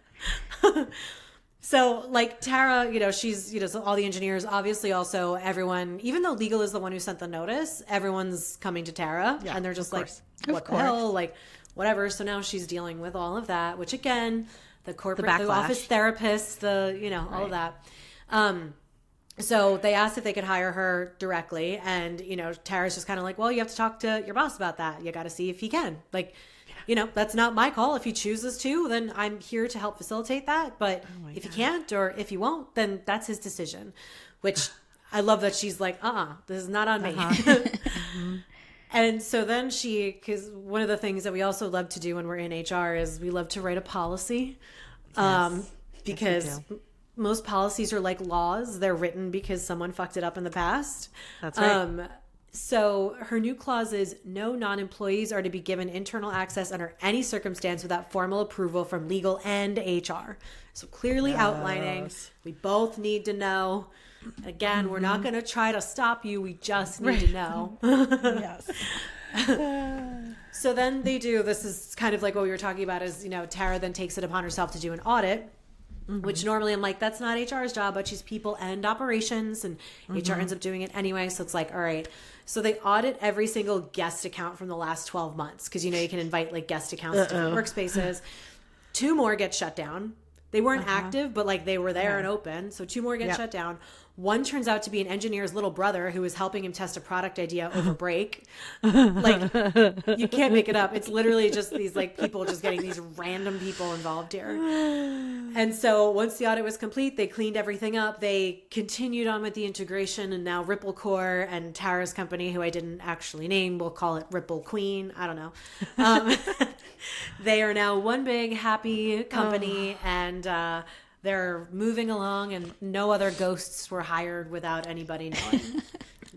So like Tara, she's, so all the engineers, obviously also everyone, even though legal is the one who sent the notice, everyone's coming to Tara and they're just like, what the hell? Like, whatever. So now she's dealing with all of that, which again, the corporate, the office therapists, all of that. So they asked if they could hire her directly. And, Tara's just kind of like, well, you have to talk to your boss about that. You got to see if he can. Like, that's not my call. If he chooses to, then I'm here to help facilitate that. But if he can't or if he won't, then that's his decision, which I love that she's like, this is not on me. And so then because one of the things that we also love to do when we're in HR is we love to write a policy because most policies are like laws. They're written because someone fucked it up in the past. That's right. So her new clause is no non-employees are to be given internal access under any circumstance without formal approval from legal and HR. So clearly outlining, we both need to know. Again, we're not going to try to stop you. We just need to know. Yes. So then they do, this is kind of like what we were talking about is, Tara then takes it upon herself to do an audit, which normally I'm like, that's not HR's job, but she's people and operations, and HR ends up doing it anyway. So it's like, all right. So they audit every single guest account from the last 12 months. Cause you can invite like guest accounts to different workspaces. 2 more get shut down. They weren't active, but like they were there and open. So 2 more get shut down. One turns out to be an engineer's little brother who was helping him test a product idea over break. Like, you can't make it up. It's literally just these like people just getting these random people involved here. And so once the audit was complete, they cleaned everything up. They continued on with the integration, and now Ripple Core and Tara's company, who I didn't actually name, we'll call it Ripple Queen. I don't know. They are now one big happy company, and they're moving along, and no other ghosts were hired without anybody knowing.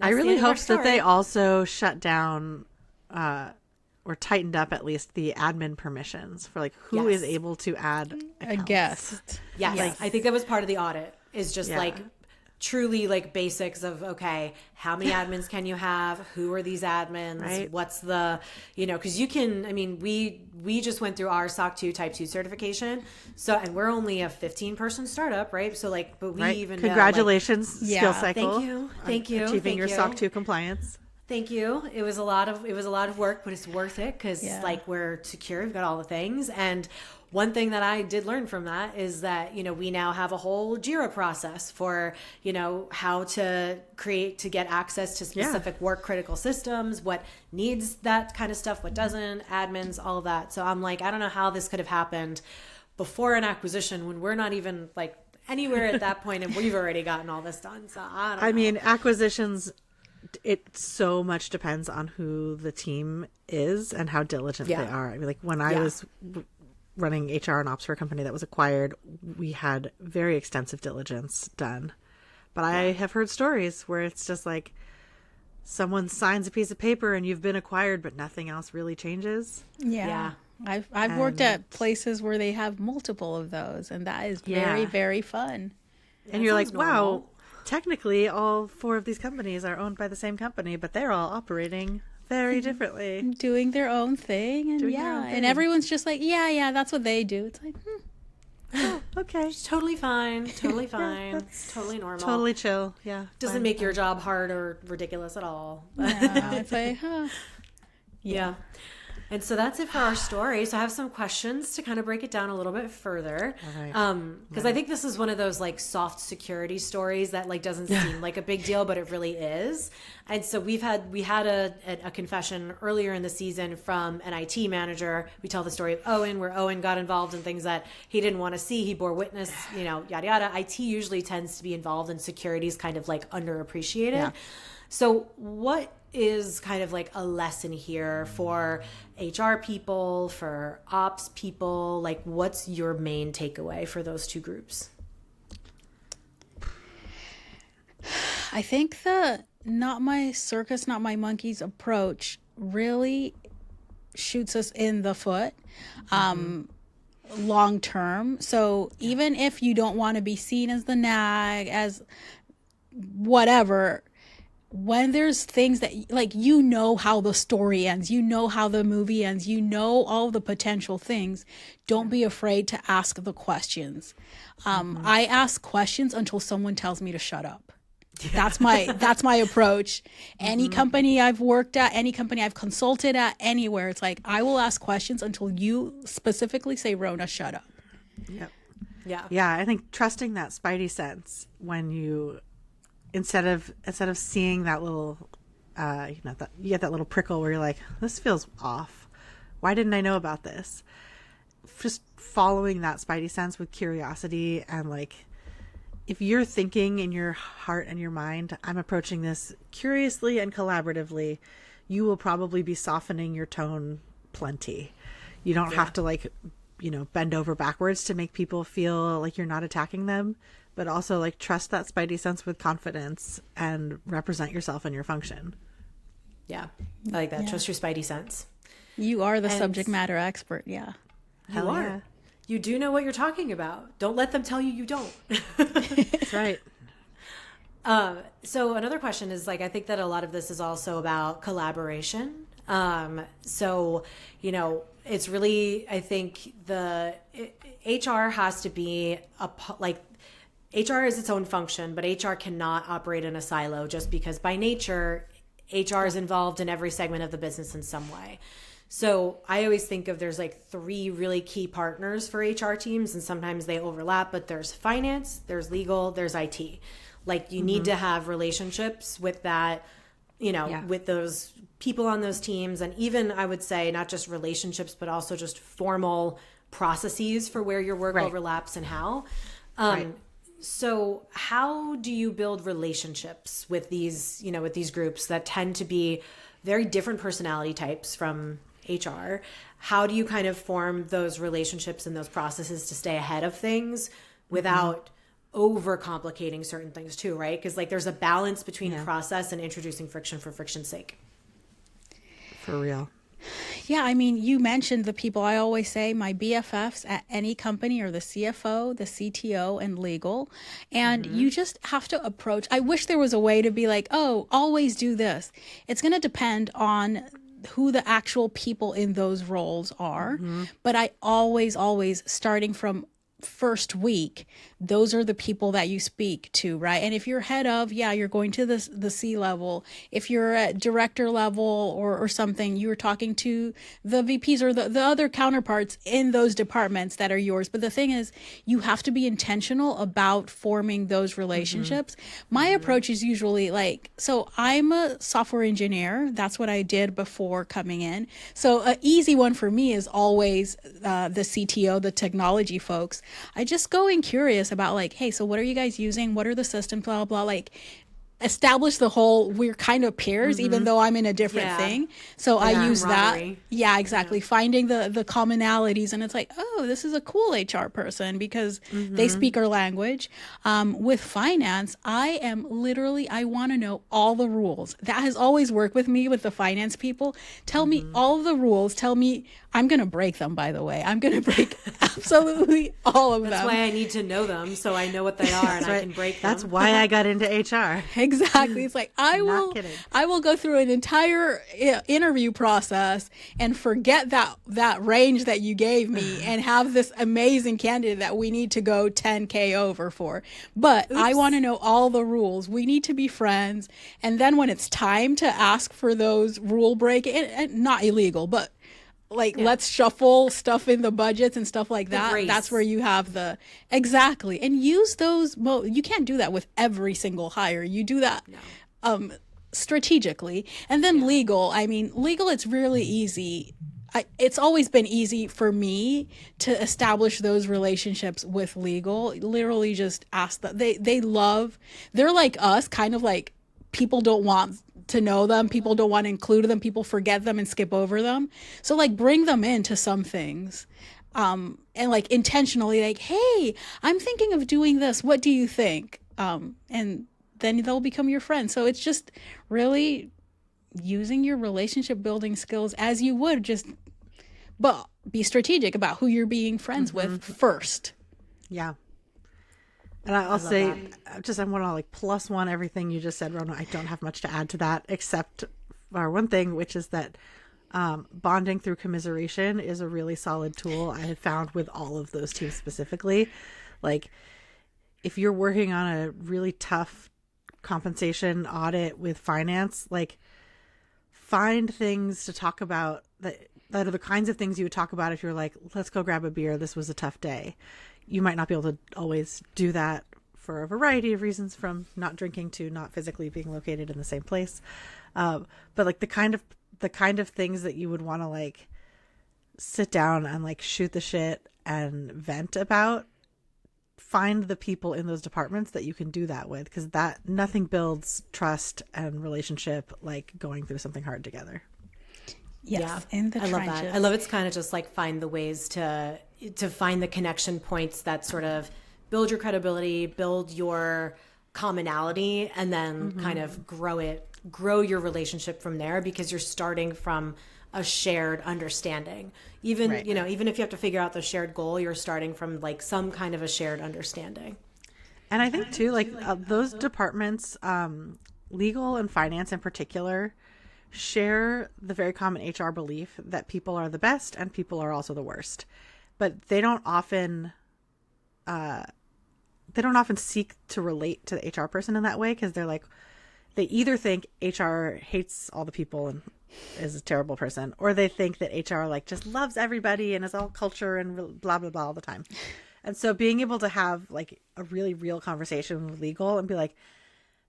I really hope that they also shut down or tightened up at least the admin permissions for like who is able to add accounts. A guest. Yes. I think that was part of the audit, is just like truly like basics of, okay, how many admins can you have? Who are these admins? Right. What's the, because you can, I mean, we just went through our SOC 2 Type 2 certification. So, and we're only a 15-person startup, right? So like, but we even congratulations, know, like, Skill Cycle. Thank you. Achieving your SOC 2 compliance. Thank you. It was a lot of work, but it's worth it because like we're secure. We've got all the things. And one thing that I did learn from that is that, we now have a whole JIRA process for, how to get access to specific work critical systems, what needs that kind of stuff, what doesn't, admins, all of that. So I'm like, I don't know how this could have happened before an acquisition when we're not even like anywhere at that point and we've already gotten all this done. So I mean, acquisitions, it so much depends on who the team is and how diligent they are. I mean, like when I was running HR and ops for a company that was acquired, we had very extensive diligence done. But I have heard stories where it's just like someone signs a piece of paper and you've been acquired, but nothing else really changes. Yeah. I've worked at places where they have multiple of those, and that is very, very fun. And you're like, wow, technically all 4 of these companies are owned by the same company, but they're all operating very differently, doing their own thing, and and everyone's just like, that's what they do. It's like, oh, okay, it's totally fine, it's totally normal, totally chill. Doesn't make your job hard or ridiculous at all. It's like, yeah. And so that's it for our story. So I have some questions to kind of break it down a little bit further. Because I think this is one of those like soft security stories that like doesn't seem like a big deal, but it really is. And so we had a confession earlier in the season from an IT manager. We tell the story of Owen, where Owen got involved in things that he didn't want to see. He bore witness, yada, yada. IT usually tends to be involved in securities kind of like underappreciated. Yeah. So what is kind of like a lesson here for HR people, for ops people? Like, what's your main takeaway for those 2 groups? I think the not my circus, not my monkeys approach really shoots us in the foot long term. So even if you don't want to be seen as the nag, as whatever, when there's things that like how the story ends, how the movie ends, all the potential things, don't be afraid to ask the questions. I ask questions until someone tells me to shut up. That's my approach. Any company I've worked at, any company I've consulted at, anywhere, it's like I will ask questions until you specifically say, Rhona, shut up. Yeah, I think trusting that spidey sense when you instead of seeing that little you get that little prickle where you're like, this feels off, why didn't I know about this? Just following that spidey sense with curiosity, and like if you're thinking in your heart and your mind, I'm approaching this curiously and collaboratively, you will probably be softening your tone plenty. You don't have to like bend over backwards to make people feel like you're not attacking them, but also like trust that spidey sense with confidence and represent yourself and your function. Yeah, I like that. Trust your spidey sense. You are the subject matter expert. Yeah. You are. Yeah. You do know what you're talking about. Don't let them tell you don't. That's right. So another question is like, I think that a lot of this is also about collaboration. So, it's really, I think HR has to be HR is its own function, but HR cannot operate in a silo just because by nature, HR is involved in every segment of the business in some way. So I always think of there's like 3 really key partners for HR teams, and sometimes they overlap, but there's finance, there's legal, there's IT. Like you need to have relationships with that, with those people on those teams. And even I would say not just relationships, but also just formal processes for where your work overlaps and how. So how do you build relationships with these, with these groups that tend to be very different personality types from HR? How do you kind of form those relationships and those processes to stay ahead of things without overcomplicating certain things too, right? Because like there's a balance between process and introducing friction for friction's sake. For real. Yeah, I mean, you mentioned the people. I always say my BFFs at any company are the CFO, the CTO, and legal. And you just have to approach. I wish there was a way to be like, oh, always do this. It's going to depend on who the actual people in those roles are. But I always, starting from first week, those are the people that you speak to, right? And if you're head of, you're going to the C level. If you're at director level or something, you're talking to the VPs or the other counterparts in those departments that are yours. But the thing is, you have to be intentional about forming those relationships. My approach is usually like, so I'm a software engineer. That's what I did before coming in. So an easy one for me is always the CTO, the technology folks. I just go in curious about like, hey, so what are you guys using? What are the systems? Blah, blah, like establish the whole, we're kind of peers, even though I'm in a different thing. So I use that. Yeah, exactly. Finding the commonalities. And it's like, oh, this is a cool HR person because they speak our language. With finance, I want to know all the rules. That has always worked with me with the finance people. Tell me all the rules. Tell me, I'm going to break them, by the way. I'm going to break absolutely all of them. That's why I need to know them so I know what they are and I can break them. That's why I got into HR. Exactly. It's like, I will go through an entire interview process and forget that range that you gave me and have this amazing candidate that we need to go 10K over for. But I want to know all the rules. We need to be friends. And then when it's time to ask for those rule break, not illegal, but let's shuffle stuff in the budgets and stuff like that. That's where you have exactly. And use those. Well, you can't do that with every single hire. You do that strategically. And then legal, it's really easy. It's always been easy for me to establish those relationships with legal. Literally just ask them. They're like us, kind of like people don't want to know them. People don't want to include them. People forget them and skip over them. So like bring them into some things. And like intentionally like, hey, I'm thinking of doing this. What do you think? And then they'll become your friend. So it's just really using your relationship building skills as you would but be strategic about who you're being friends with first. Yeah. And I'll say, I want to like plus one everything you just said, Rhona. I don't have much to add to that except for one thing, which is that bonding through commiseration is a really solid tool I have found with all of those teams specifically. Like if you're working on a really tough compensation audit with finance, like find things to talk about that are the kinds of things you would talk about if you're like, let's go grab a beer. This was a tough day. You might not be able to always do that for a variety of reasons, from not drinking to not physically being located in the same place. But like the kind of things that you would want to like sit down and like shoot the shit and vent about, find the people in those departments that you can do that with, because nothing builds trust and relationship like going through something hard together. Yes, in the trenches. Love that. I love it's kind of just like find the ways to find the connection points that sort of build your credibility, build your commonality, and then kind of grow your relationship from there, because you're starting from a shared understanding. Even if you have to figure out the shared goal, you're starting from like some kind of a shared understanding. And I think too, like those departments, legal and finance in particular, share the very common HR belief that people are the best and people are also the worst. But they don't often seek to relate to the HR person in that way, because they're like, they either think HR hates all the people and is a terrible person, or they think that HR like just loves everybody and is all culture and blah blah blah all the time. And so being able to have like a really real conversation with legal and be like,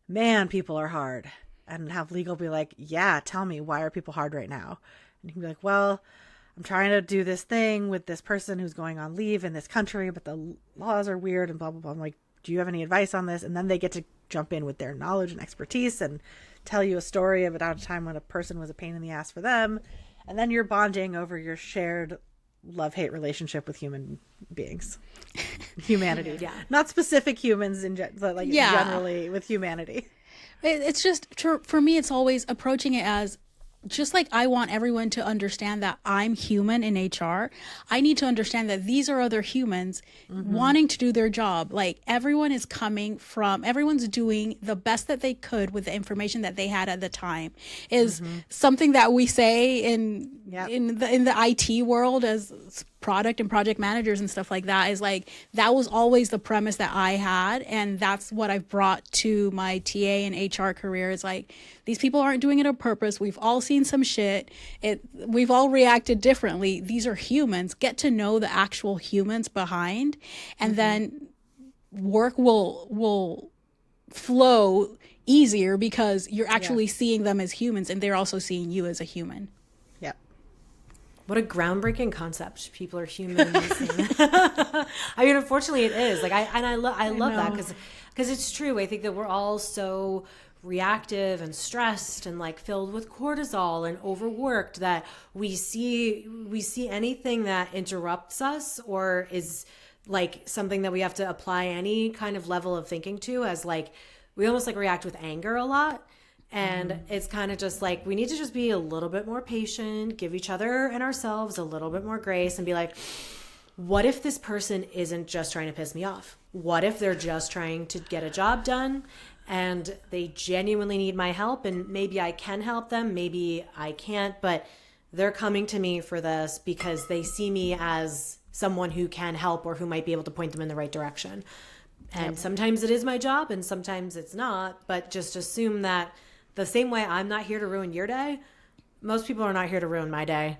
man, people are hard, and have legal be like, yeah, tell me, why are people hard right now? And you can be like, well, I'm trying to do this thing with this person who's going on leave in this country, but the laws are weird and blah blah blah. I'm like, do you have any advice on this? And then they get to jump in with their knowledge and expertise and tell you a story about a time when a person was a pain in the ass for them. And then you're bonding over your shared love-hate relationship with human beings. Humanity. Yeah. Not specific humans, but like generally with humanity. It's just, for me, it's always approaching it as, just like I want everyone to understand that I'm human in HR, I need to understand that these are other humans wanting to do their job. Like everyone's doing the best that they could with the information that they had at the time, is something that we say in the IT world as product and project managers and stuff like that, is like, that was always the premise that I had. And that's what I've brought to my TA and HR career. Is like, these people aren't doing it on purpose. We've all seen some shit. We've all reacted differently. These are humans. Get to know the actual humans behind, and then work will flow easier because you're actually seeing them as humans, and they're also seeing you as a human. Yep. What a groundbreaking concept. People are humans. I mean, unfortunately it is. Like I love that because it's true. I think that we're all so reactive and stressed and like filled with cortisol and overworked that we see anything that interrupts us or is like something that we have to apply any kind of level of thinking to, as like we almost like react with anger a lot. And it's kind of just like, we need to just be a little bit more patient, give each other and ourselves a little bit more grace, and be like, what if this person isn't just trying to piss me off? What if they're just trying to get a job done and they genuinely need my help, and maybe I can help them, maybe I can't, but they're coming to me for this because they see me as someone who can help or who might be able to point them in the right direction. And sometimes it is my job and sometimes it's not, but just assume that the same way I'm not here to ruin your day, most people are not here to ruin my day.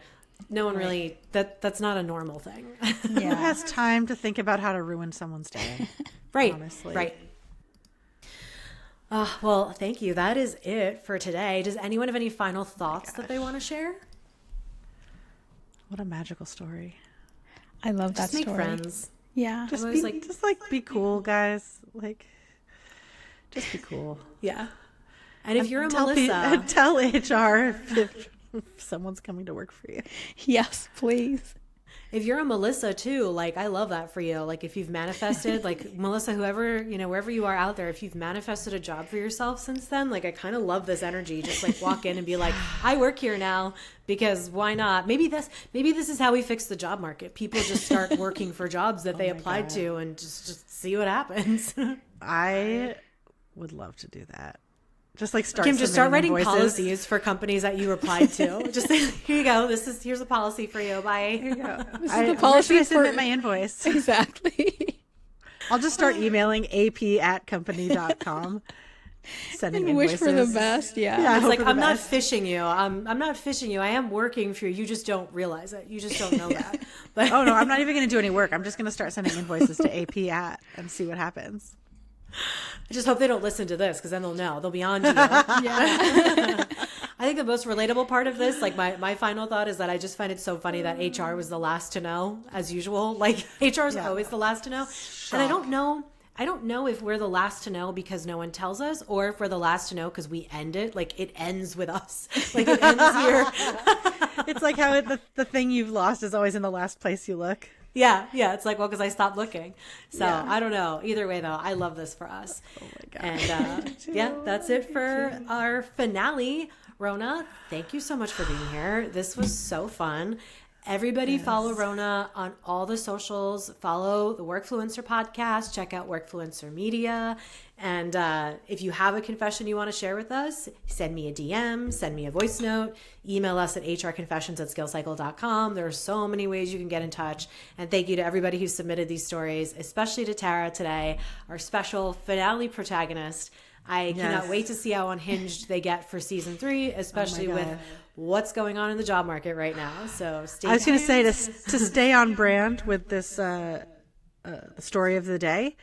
No one really, that's not a normal thing. Who has time to think about how to ruin someone's day? Right. Honestly. Right. Well, thank you. That is it for today. Does anyone have any final thoughts that they want to share? What a magical story. I love that story. Just make friends. Yeah. Just be cool, guys. Like, just be cool. Yeah. And if you're a Melissa, tell HR if someone's coming to work for you. Yes, please. If you're a Melissa too, like, I love that for you. Like, if you've manifested, like Melissa, whoever, wherever you are out there, if you've manifested a job for yourself since then, like, I kind of love this energy. Just like walk in and be like, I work here now, because why not? Maybe this is how we fix the job market. People just start working for jobs that they applied to and just see what happens. I would love to do that. Just like Kim, just start writing invoices. policies for companies that you applied to. Just say, here you go. Here's a policy for you. Bye. Here you go. This is the policy where should I submit my invoice? Exactly. I'll just start emailing ap@company.com. Sending Wish invoices. for the best. Yeah. It's like, for the I'm not best. phishing you. I'm not phishing you. I am working for you. You just don't realize it. You just don't know that. But Oh no, I'm not even going to do any work. I'm just going to start sending invoices to AP@ and see what happens. I just hope they don't listen to this, because then they'll know. They'll be on to you. Yeah. I think the most relatable part of this, like my final thought, is that I just find it so funny that HR was the last to know, as usual. Like, HR is always the last to know. And I don't know if we're the last to know because no one tells us, or if we're the last to know because we end it. Like, it ends with us. Like, it ends here. It's like how the thing you've lost is always in the last place you look. Yeah. It's like, well, because I stopped looking. So Yeah. I don't know. Either way, though, I love this for us. Oh my And that's it for our finale. Rhona, thank you so much for being here. This was so fun. Everybody follow Rhona on all the socials. Follow the Workfluencer podcast. Check out Workfluencer Media. And if you have a confession you want to share with us, send me a DM, send me a voice note, email us at hrconfessions@skillcycle.com. There are so many ways you can get in touch. And thank you to everybody who submitted these stories, especially to Tara today, our special finale protagonist. I cannot wait to see how unhinged they get for season 3, especially with what's going on in the job market right now. So stay tuned. I was going to say to stay on brand with this story of the day.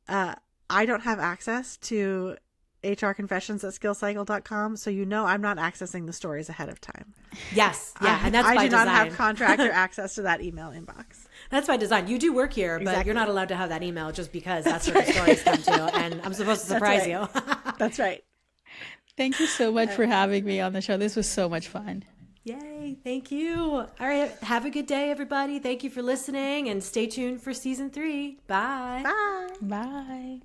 I don't have access to hrconfessions@skillcycle.com, so I'm not accessing the stories ahead of time. Yes, yeah, and that's by I do design. not have contractor access to that email inbox. That's by design. You do work here, but Exactly. you're not allowed to have that email just because that's where the stories come to, and I'm supposed to surprise you. That's right. Thank you so much for having me on the show. This was so much fun. Yay, thank you. All right, have a good day, everybody. Thank you for listening, and stay tuned for season 3. Bye. Bye. Bye.